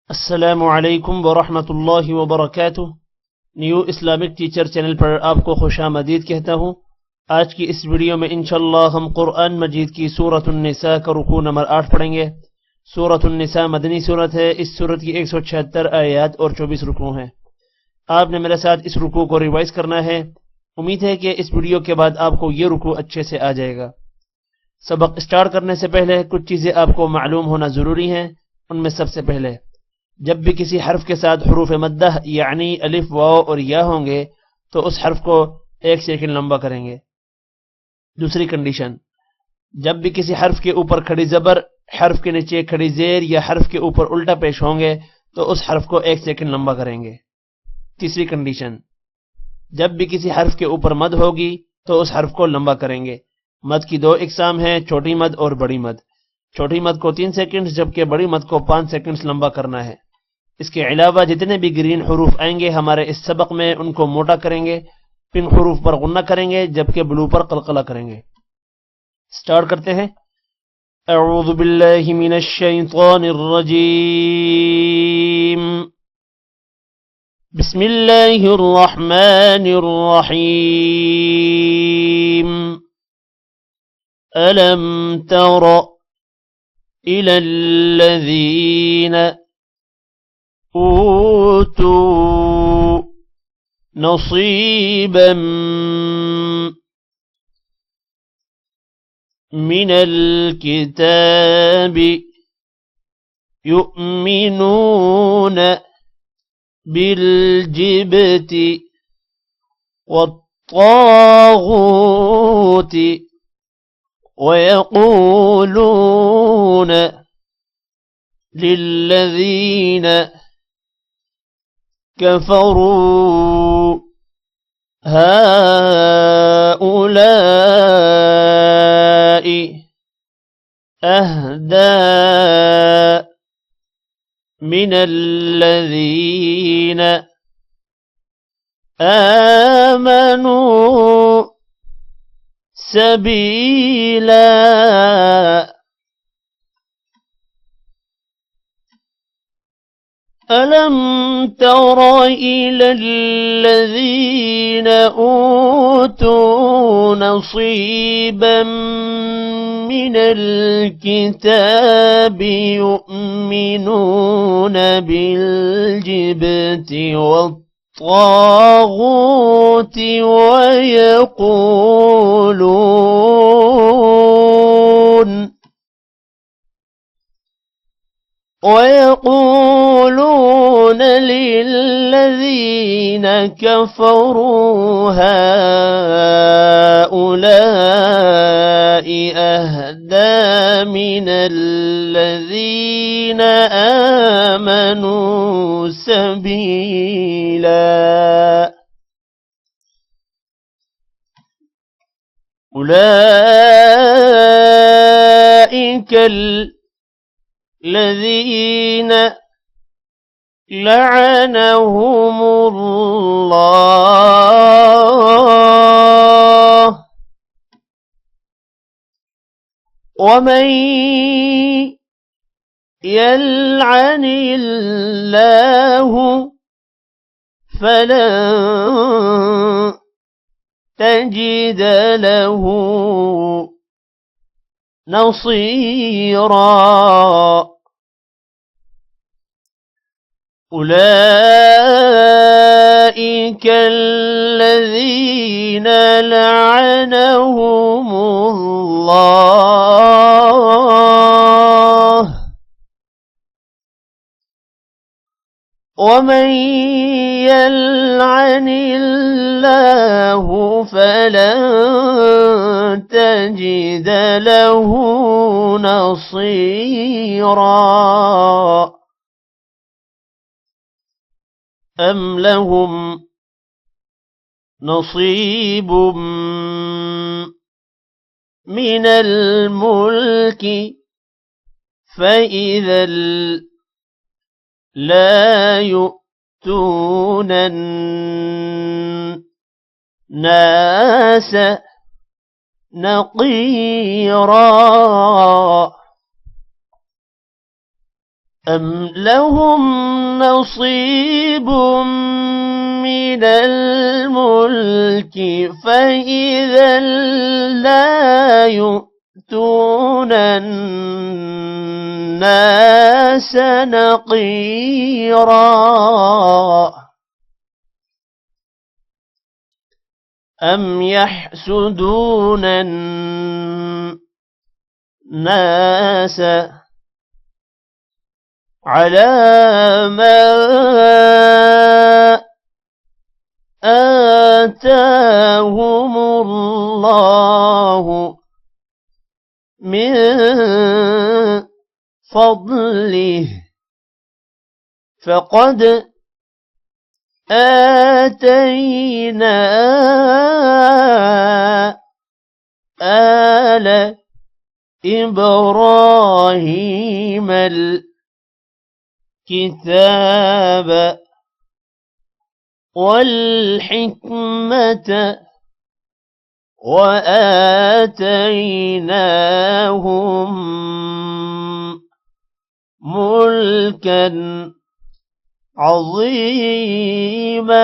अस्सलामुअलैकुम वरहमतुल्लाहि वबरकातुह। न्यू इस्लामिक टीचर चैनल पर आपको खुशामदीद कहता हूँ। आज की इस वीडियो में इंशाअल्लाह हम कुरान मजीद की सूरत उन-निसा का रुकू नंबर 8 पढ़ेंगे। सूरत उन-निसा मदनी सूरत है। इस सूरत की 176 आयत और 24 रुकू हैं। आपने मेरे साथ इस रुकू को रिवाइज करना है। उम्मीद है कि इस वीडियो के बाद आपको ये रुकू अच्छे से आ जाएगा। सबक स्टार्ट करने से पहले कुछ चीज़ें आपको मालूम होना ज़रूरी हैं। उनमें सबसे पहले, जब भी किसी हर्फ के साथ हुरूफ मद्दा यानी अलिफ वाव और या होंगे तो उस हर्फ को 1 सेकंड लंबा करेंगे। दूसरी कंडीशन, जब भी किसी हर्फ के ऊपर खड़ी जबर, हर्फ के नीचे खड़ी जेर या हर्फ के ऊपर उल्टा पेश होंगे तो उस हर्फ को 1 सेकंड लंबा करेंगे। तीसरी कंडीशन, जब भी किसी हर्फ के ऊपर मद होगी तो उस हर्फ को लंबा करेंगे। मद की 2 इकसाम हैं, छोटी मद और बड़ी मद। छोटी मद को 3 सेकंड जबकि बड़ी मद को 5 सेकंड लंबा करना है। इसके अलावा जितने भी ग्रीन हुरूफ आएंगे हमारे इस सबक में उनको मोटा करेंगे, पिंक हुरूफ पर गुन्ना करेंगे जबकि ब्लू पर कलकला करेंगे। स्टार्ट करते हैं। अऊज़ु बिल्लाहि मिनश शैतानिर रजीम। बिस्मिल्लाहिर रहमानिर रहीम। अलम तरा इलल लज़ीना أوتوا نصيبا من الكتاب يؤمنون بالجبت والطاغوت ويقولون للذين كفروا هؤلاء أهدى من الذين آمنوا سبيلا ألم تر إلى الذين أوتوا نصيبا من الكتاب يؤمنون بالجبت والطاغوت ويقولون للذين كفروا هؤلاء أهدى من الذين آمنوا سبيلا أولئك الذين لعنهم الله ومن يلعن الله فلن تجد له نصيرا أولئك الذين لعنهم الله ومن يلعن الله فلن تجد له نصيرا أم لهم نصيب من الملك فإذا لا يؤتون الناس نقيرا. أم لهم نصيب من الملك فإذا لا يؤتون الناس نقيرا أم يحسدون الناس على ما آتاهم الله من فضله فقد آتينا آل إبراهيم الكتاب والحكمة وآتيناهم ملكا عظيما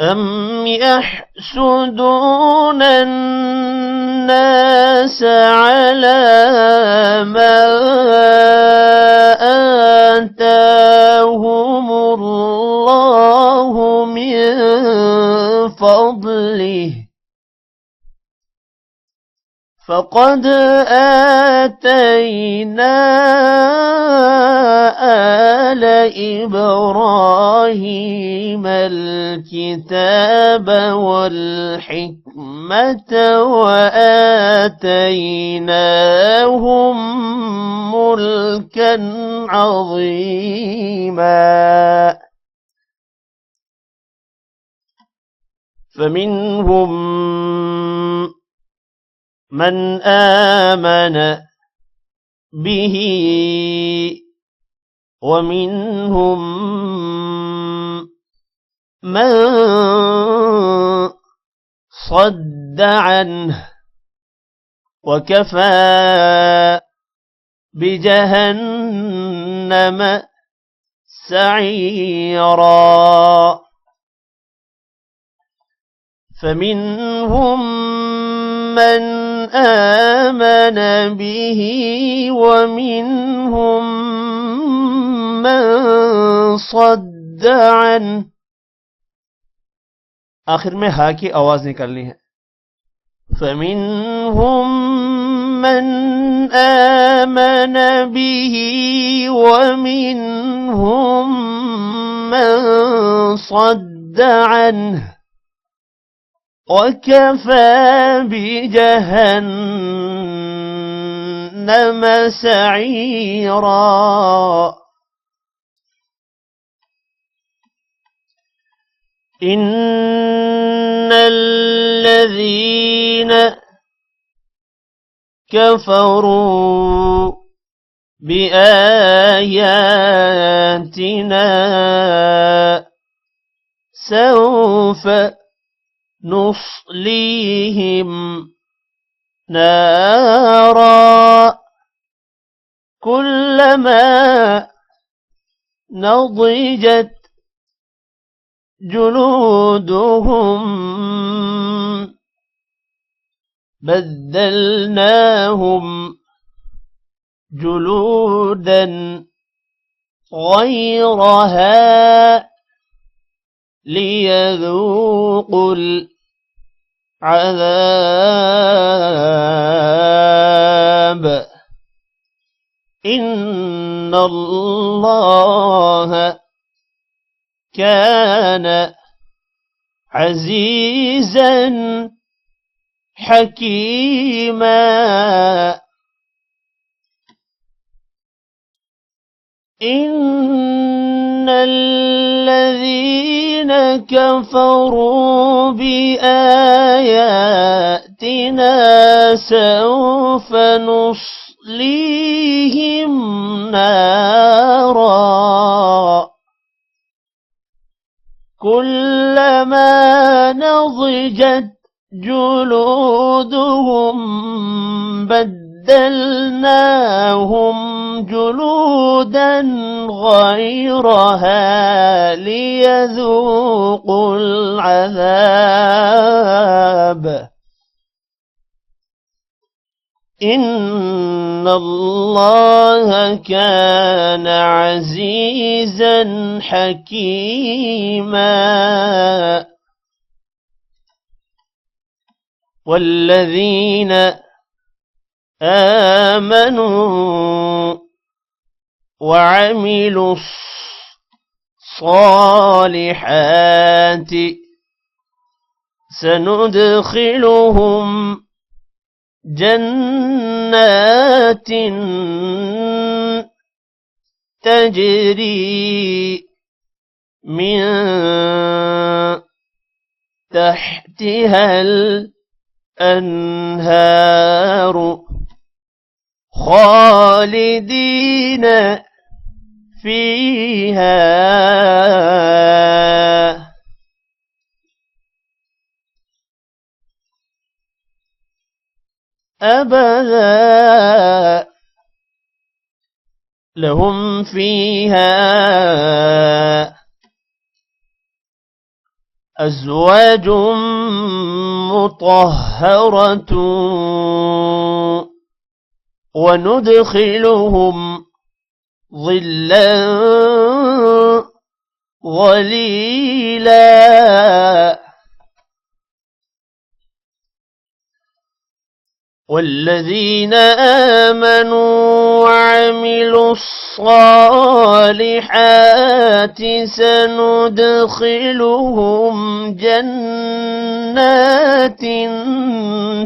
أم يحسدون الناس على ما آتاهم الله من فضله فقد آتينا آل إبراهيم الكتاب والحكمة وآتيناهم ملكا عظيما فمنهم من آمن به ومنهم من صد عنه وكفى بجهنم سعيرا فمنهم من آمن به ومنهم من صد عنه آخر में हा की आवाज निकालनी है فمنهم من آمن به ومنهم من صد عنه وكفى بجهنم سعيرا إن الذين كفروا بآياتنا سوف نصليهم نارا كلما نضجت جلودهم بدلناهم جلودا غيرها ليذوقوا العذاب إن الله كان عزيزا حكيما إن الذين كفروا بآياتنا سوف نصليهم نارا كلما نضجت جلودهم بدلناهم بدلناهم جلودا غيرها ليذوقوا العذاب إن الله كان عزيزا حكيما والذين آمنوا وعملوا الصالحات سندخلهم جنات تجري من تحتها الأنهار خالدين فيها أبدا لهم فيها أزواج مطهرة وندخلهم ظلا ظليلا والذين آمنوا وعملوا الصالحات سندخلهم جنات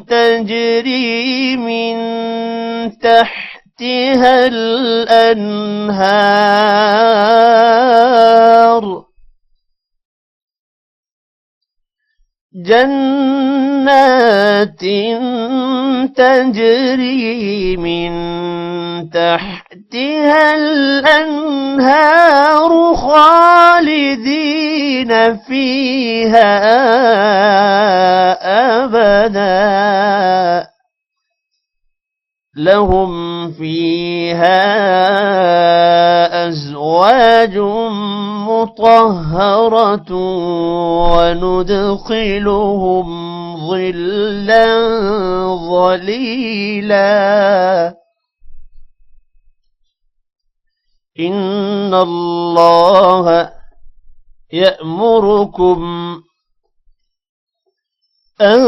تجري من تحتها الأنهار جنات تجري من تحتها الأنهار خالدين فيها أبدا لهم فيها أزواج مطهرة وندخلهم ظلا ظليلا إن الله يأمركم أن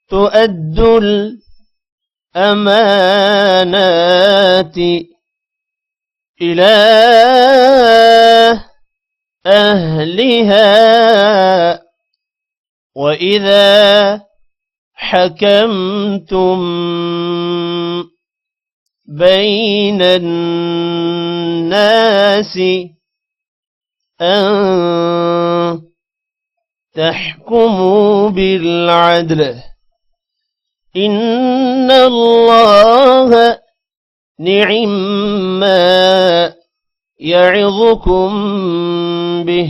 تؤدوا الأمانات إلى أهلها وإذا حكمتم بين الناس أن تحكموا بالعدل إن الله نعما يعظكم به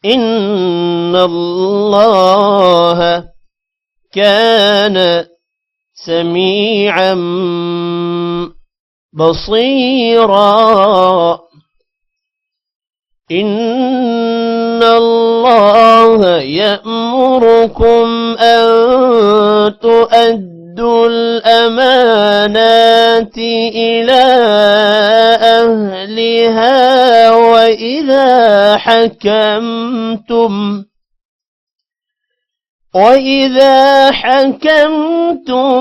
إن الله كان سميعا بصيرا إن الله يأمركم أن تؤدوا الأمانات إلى أهلها وإذا حكمتم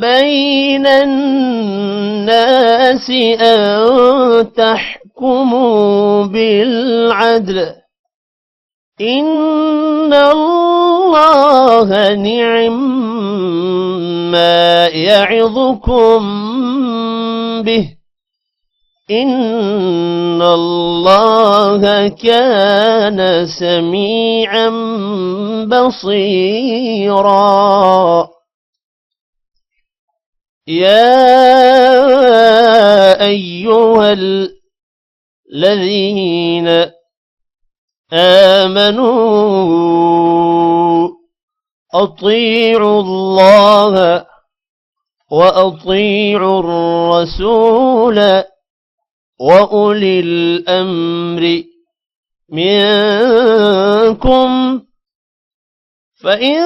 بين الناس أن تحكموا بالعدل إن الله نعما يعظكم به إن الله كان سميعا بصيرا يا أيها الذين آمنوا أطيعوا الله وأطيعوا الرسول وأولي الأمر منكم فإن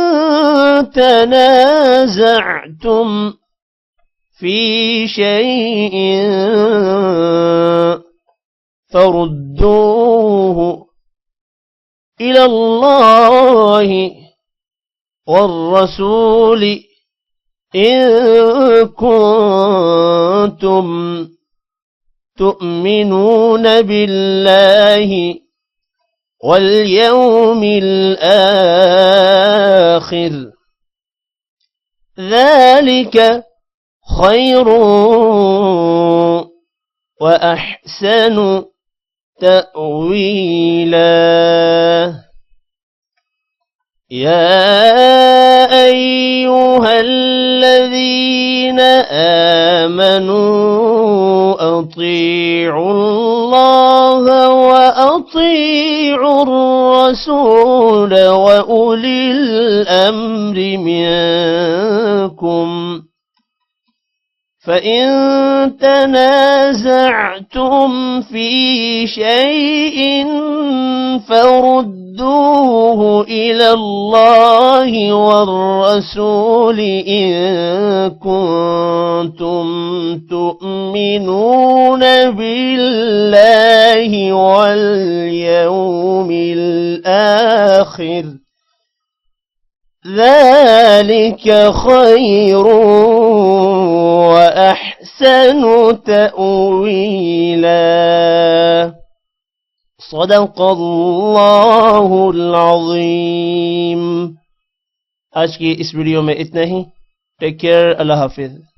تنازعتم في شيء فردوه إلى الله والرسول إن كنتم تؤمنون بالله واليوم الآخر ذلك خير وأحسن تأويلا. يا أيها الذين آمنوا أطيعوا الله وأطيعوا الرسول وأولي الأمر منكم فإن تنازعتم في شيء فردوه إلى الله والرسول إن كنتم تؤمنون بالله واليوم الآخر ذلك خير وأحسن تأويلا. صدق الله العظيم. आज की इस वीडियो में इतना ही. Take care. अल्लाह हाफिज.